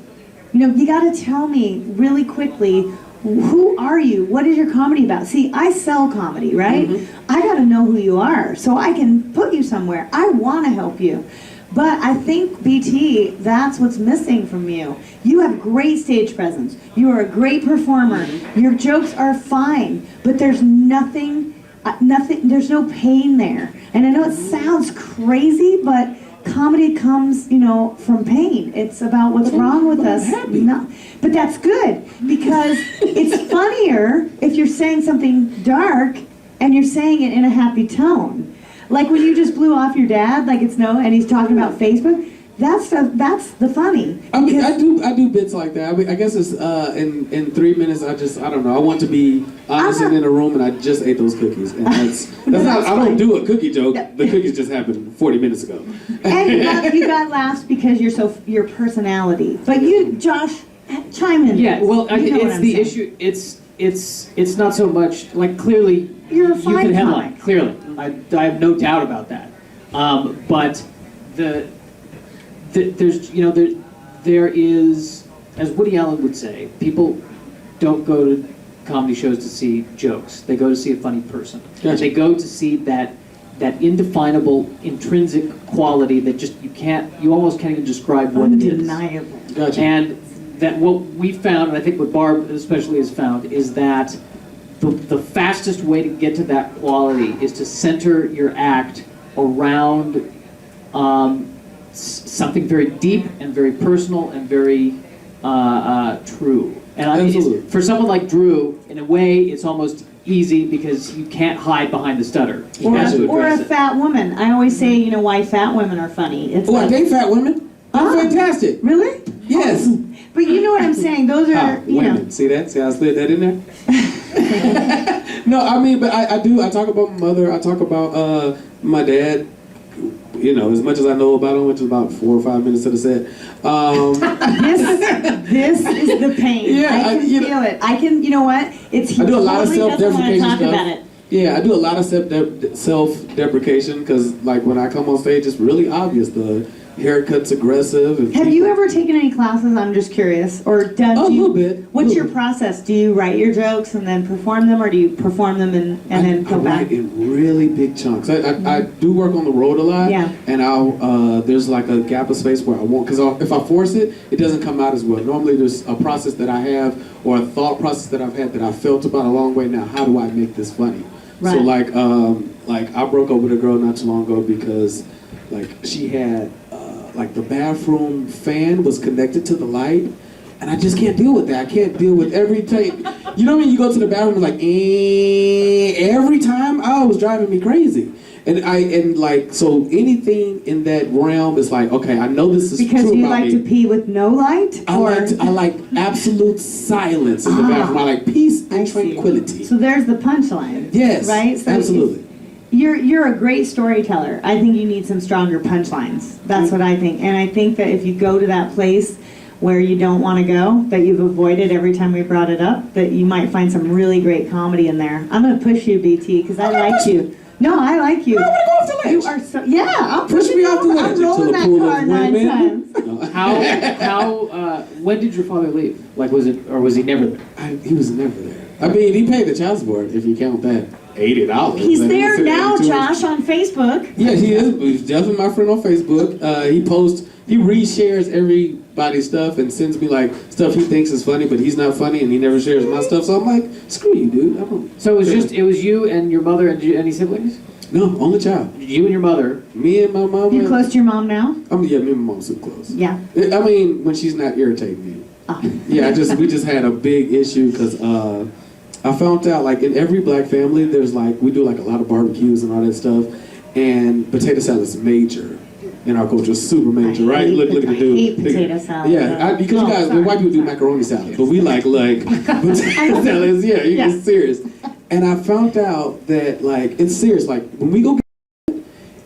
You got to tell me really quickly. Who are you? What is your comedy about? See, I sell comedy, right? I got to know who you are so I can put you somewhere. I want to help you. But I think, BT, that's what's missing from you. You have great stage presence. You are a great performer. Your jokes are fine, but there's nothing, there's no pain there. And I know it sounds crazy, but comedy comes, from pain. It's about what's wrong with us. No, but that's good, because it's funnier if you're saying something dark and you're saying it in a happy tone. Like when you just blew off your dad, like and he's talking about Facebook. That's the funny.
I mean, I do bits like that. I mean, I guess it's in 3 minutes. I don't know. I want to be honest and in a room, and I just ate those cookies, and that's not. I don't do a cookie joke. The cookies just happened 40 minutes ago.
And you got laughs because your personality. But you, Josh, chime in.
Yeah, well,
it's
the issue. It's not so much like clearly
You're a
you
fine
can headline.
comic.
Clearly, I have no doubt about that. But there is, as Woody Allen would say, people don't go to comedy shows to see jokes. They go to see a funny person.
Gotcha.
They go to see that indefinable intrinsic quality that just you almost can't even describe what it is.
Undeniable.
Gotcha.
And that what we found, and I think what Barb especially has found, is that the fastest way to get to that quality is to center your act around something very deep and very personal and very true. And I mean, for someone like Drew, in a way, it's almost easy because you can't hide behind the stutter. He has to
Or
address
a
it.
fat woman. I always say, why fat women are funny. It's
I date fat women. I'm fantastic.
Really?
Yes.
But you know what I'm saying? Those are,
women. See that? See how I slid that in there? No, I mean, but I do. I talk about my mother. I talk about my dad. As much as I know about him, which is about 4 or 5 minutes of the set.
This is the pain.
Yeah,
I can feel it. I can, you know what?
I do a lot of self-deprecation
talk
stuff.
about it.
Yeah, I do a lot of self-deprecation because, like, when I come on stage, it's really obvious. The haircut's aggressive. And
Have you ever taken any classes? I'm just curious. Or
A little bit.
What's your
Little bit.
process? Do you write your jokes and then perform them, or do you perform them and then go
I
back?
write in really big chunks. I do work on the road a lot.
Yeah.
And there's like a gap of space where I won't, because if I force it, it doesn't come out as well. Normally there's a process that I have or a thought process that I've had that I felt about a long way now. How do I make this funny?
Right.
So like I broke up with a girl not too long ago because like she had like the bathroom fan was connected to the light, and I just can't deal with that. I can't deal with every time. You know when you go to the bathroom, it's like every time. Oh, it was driving me crazy. So anything in that realm is like, okay, I know this is
Because
true
you
about
like
me.
to pee with no light?
I like absolute silence in the bathroom. I like peace
I
and
see.
tranquility.
So there's the punchline.
Yes,
Right? So
absolutely.
You're a great storyteller. I think you need some stronger punchlines. That's what I think. And I think that if you go to that place where you don't want to go, that you've avoided every time we brought it up, that you might find some really great comedy in there. I'm going to push you, BT, because I like you. No, I like you.
I want to go off the ledge.
You are so, yeah, I'm
Push
pushing
me
you
off the
over.
ledge
I'm
into
rolling
the
that
pool
car
of
9
women.
times.
When did your father leave? Like, was he never there?
He was never there. I mean, he paid the child support, if you count that. $80.
He's
Like,
there
it's
now,
82.
Josh, on Facebook.
Yeah, he is. He's definitely my friend on Facebook. He reshares everybody's stuff and sends me like stuff he thinks is funny, but he's not funny and he never shares my stuff. So I'm like, screw you, dude. I don't.
So it was you and your mother and any siblings?
No, only child.
You and your mother.
Me and my mom.
You close to your mom now?
Yeah, me and my mom super close.
Yeah.
I mean, when she's not irritating me.
Oh.
Yeah, we just had a big issue because I found out like in every black family there's like we do like a lot of barbecues and all that stuff, and potato salad's major in our culture, super major, right? Look at the dude.
I hate potato salad.
Yeah, because you guys, white people do macaroni salad, but we like potato salads. Yeah, you get serious. And I found out that like it's serious. Like when we go,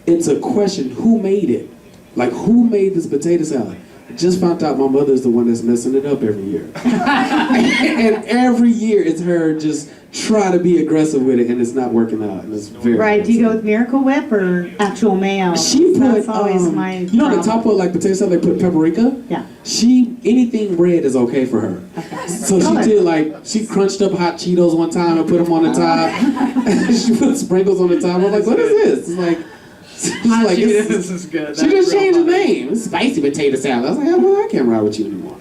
it's a question: who made it? Like, who made this potato salad? I just found out my mother's the one that's messing it up every year. And every year it's her just trying to be aggressive with it, and it's not working out. And it's very
Right, do you go with Miracle Whip or actual mayo?
She put,
That's always my
you know, on the
problem.
top of like potato salad, they put paprika.
Yeah.
Anything red is okay for her. So she did like, she crunched up hot Cheetos one time and put them on the top. She put sprinkles on the top. I'm like, what is this? It's like,
This is good.
she just changed the name. It's spicy potato salad. I was like, oh, well, I can't ride with you anymore.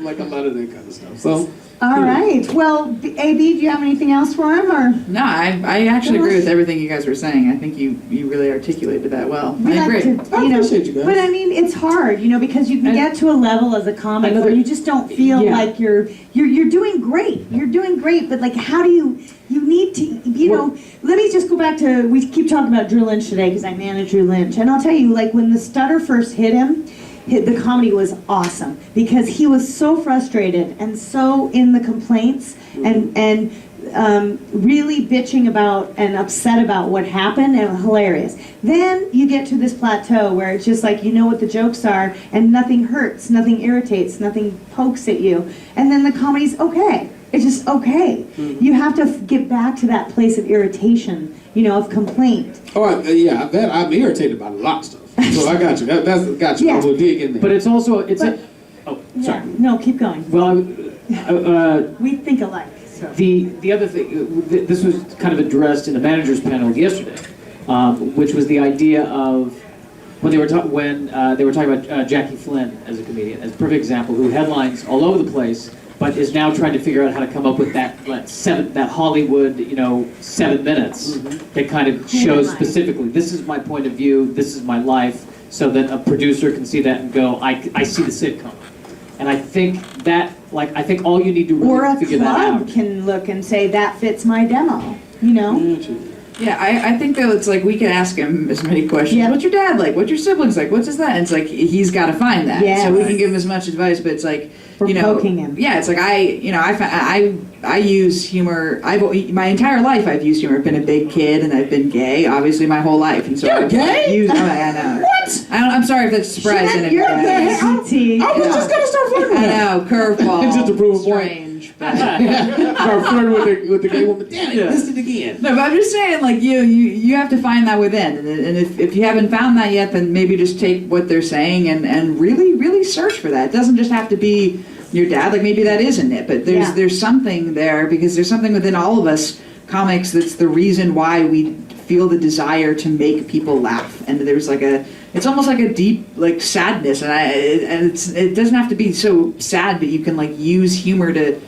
Like a lot of that kind of stuff. So.
All right. Well, AB, do you have anything else for him, or?
No, I actually agree with everything you guys were saying. I think you really articulated that well.
We
I
like
agree.
to,
I appreciate you guys.
But I mean, it's hard, because you can get to a level as a comic where you just don't feel like you're doing great. You're doing great, but like, how do you need to, let me just go back to, we keep talking about Drew Lynch today because I manage Drew Lynch, and I'll tell you, like, when the stutter first hit him, the comedy was awesome because he was so frustrated and so in the complaints and really bitching about and upset about what happened, and hilarious. Then you get to this plateau where it's just like, what the jokes are, and nothing hurts, nothing irritates, nothing pokes at you, and then the comedy's okay. It's just okay. You have to get back to that place of irritation, of complaint.
Oh, yeah, I'm irritated by a lot of stuff. So I got you. That's got you.
Yeah.
I will dig in there.
But it's also, sorry.
Yeah. No, keep going.
Well,
We think alike. So.
the other thing, this was kind of addressed in the managers panel yesterday, which was the idea of when they were talking about Jackie Flynn as a comedian, as a perfect example, who headlines all over the place, but is now trying to figure out how to come up with that Hollywood, 7 minutes that kind of shows specifically, this is my point of view, this is my life, so that a producer can see that and go, I see the sitcom. And I think that, I think all you need to
Or
really
a
figure that
club
out.
can look and say, that fits my demo,
Yeah, I think though it's like we could ask him as many questions.
Yeah.
What's your dad like? What's your siblings like? What's his that? And it's like he's got to find that.
Yes.
So we can give him as much advice, but it's like
For poking him.
Yeah, it's like I use humor. My entire life I've used humor. I've been a big kid and I've been gay, obviously my whole life. And so
You're gay?
I know.
What?
I'm sorry if that's a surprise.
Shit,
to
you're
anybody.
gay.
I was just gonna start flirting with
I
her.
know, curveball.
Just to prove a point.
Strange. But.
Start flirting with the gay woman. Damn it, missed it again.
No, but I'm just saying, like, you have to find that within. And if you haven't found that yet, then maybe just take what they're saying and really, really search for that. It doesn't just have to be your dad. Like, maybe that isn't it. But there's something there, because there's something within all of us comics that's the reason why we feel the desire to make people laugh. And there's like it's almost like a deep, like, sadness. And it doesn't have to be so sad, but you can, like, use humor to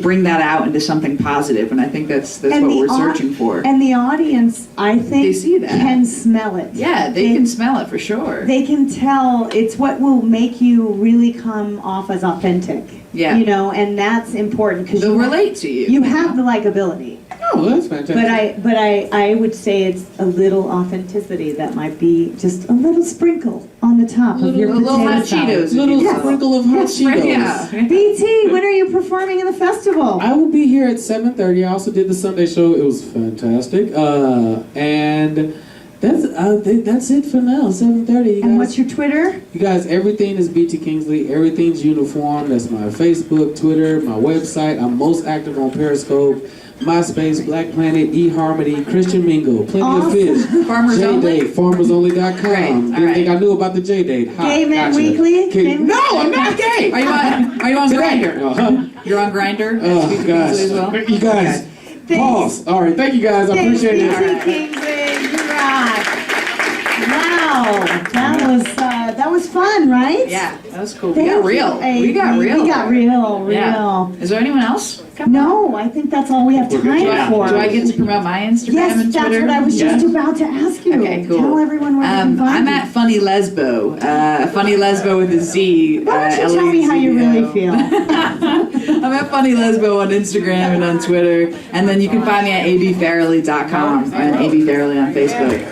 bring that out into something positive, and I think that's what we're searching for.
And the audience, I think,
They see that.
can smell it.
Yeah, they can smell it for sure.
They can tell. It's what will make you really come off as authentic.
Yeah.
And that's important because
They'll relate to you.
You have the likability.
Oh, that's fantastic.
But I would say it's a little authenticity that might be just a little sprinkle on the top of your
a little
potato
hot
salad.
Cheetos.
Little
Yeah.
sprinkle of hot Cheetos.
Yeah.
BT, when are you performing in the festival?
I will be here at 7:30. I also did the Sunday show. It was fantastic. And that's it for now. 7:30.
And what's your Twitter?
You guys, everything is BT Kingsley. Everything's uniform. That's my Facebook, Twitter, my website. I'm most active on Periscope, MySpace, Black Planet, eHarmony, Christian Mingle, Plenty of Fish,
Farmers Only?
J-Date, FarmersOnly.com.
Great, all
Didn't think I knew about the J-Date. Ha,
Gay Men
gotcha.
Weekly?
Okay.
Gay Men-
No, I'm not gay.
Are you on
Today.
Grindr? You're on Grindr?
Oh,
Speak to
gosh.
Kingsley as well?
You guys,
Thanks.
pause. All right, thank you guys. I
Thanks,
appreciate it.
BT Kingsley. You rock. Wow, that was fun, right?
Yeah, that was cool.
Thank
We got
you,
real.
AB.
We got real.
We got real.
Yeah. Is there anyone else?
No, I think that's all we have time for.
Do I get to promote my Instagram
Yes,
and
that's
Twitter?
what I was just about to ask you.
Okay, cool.
Tell everyone where they can find
I'm
you.
at Funny Lesbo. Funny Lesbo with a Z.
Why don't you tell me how you really feel?
I'm at Funny Lesbo on Instagram and on Twitter, and then you can find me at abfarrelly.com and abfarrelly on Facebook.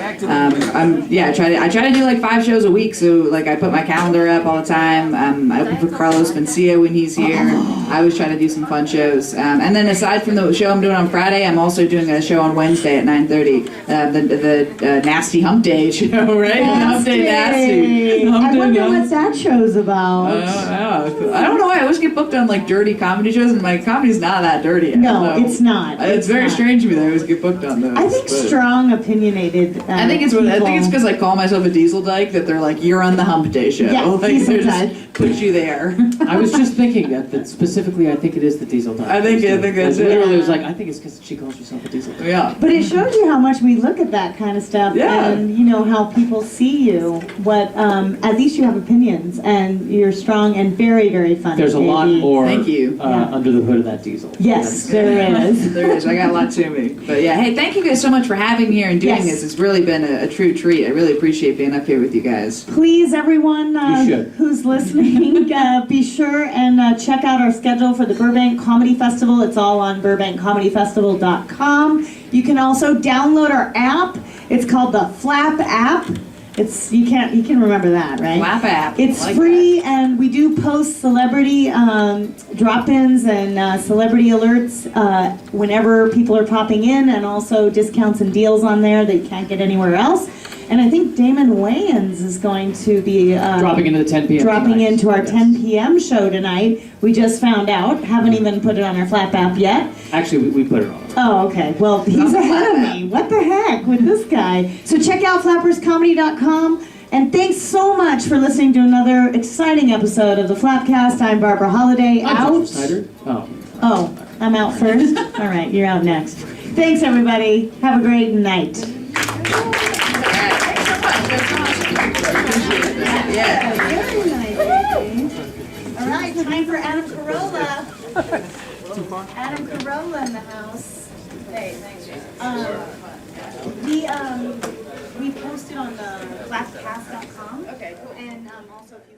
I try to do like 5 shows a week, so like I put my calendar up all the time. I open for Carlos Mencia when he's here. I always try to do some fun shows. And then aside from the show I'm doing on Friday, I'm also doing a show on Wednesday at 9:30. The Nasty Hump Day show, right? Hump Day Nasty.
I wonder what that show's about.
I don't know why I always get booked on like dirty comedy shows, and my comedy's not that dirty.
No, it's not.
It's very strange to me that I always get booked on those.
I think strong, opinionated.
I think it's because I call myself a diesel dyke that they're like, you're on the Hump Day show.
Yeah,
like,
diesel
they
dyke.
just put you there.
I was just thinking that specifically, I think it is the diesel dyke.
I think that's it.
Literally, it was like, I think it's because she calls herself a diesel dyke.
Yeah.
But it shows you how much we look at that kind of stuff,
Yeah.
and you know how people see you. What at least you have opinions, and you're strong and very, very funny.
There's a lot
baby.
more
Thank you.
under the hood of that diesel.
Yes, there is.
There is. I got a lot to me. But yeah, hey, thank you guys so much for having me here and doing
Yes.
this. It's really been a true treat. I really appreciate being up here with you guys.
Please, everyone
You should.
who's listening, be sure and check out our schedule for the Burbank Comedy Festival. It's all on burbankcomedyfestival.com. You can also download our app. It's called the Flap app. You can remember that, right?
Flap app.
It's
Like
free, and we do post celebrity drop-ins and celebrity alerts whenever people are popping in, and also discounts and deals on there that you can't get anywhere else. And I think Damon Wayans is going to be
Dropping into the 10 p.m.
dropping
tonight.
into our
Yes.
10 p.m. show tonight. We just found out. Haven't even put it on our Flap app yet.
Actually, we put it on.
Oh, okay. Well, he's ahead of me. What the heck with this guy? So check out flapperscomedy.com. And thanks so much for listening to another exciting episode of the FlappCast. I'm Barbara Holiday.
I'm
Out.
Snyder. Oh.
Oh, I'm out first? All right, you're out next. Thanks, everybody. Have a great night.
Yeah.
Very nice. All right, time for Adam Carolla. Adam Carolla in the house. Hey, thanks, Jason. We posted on the FlappCast.com. Okay, cool. And also if you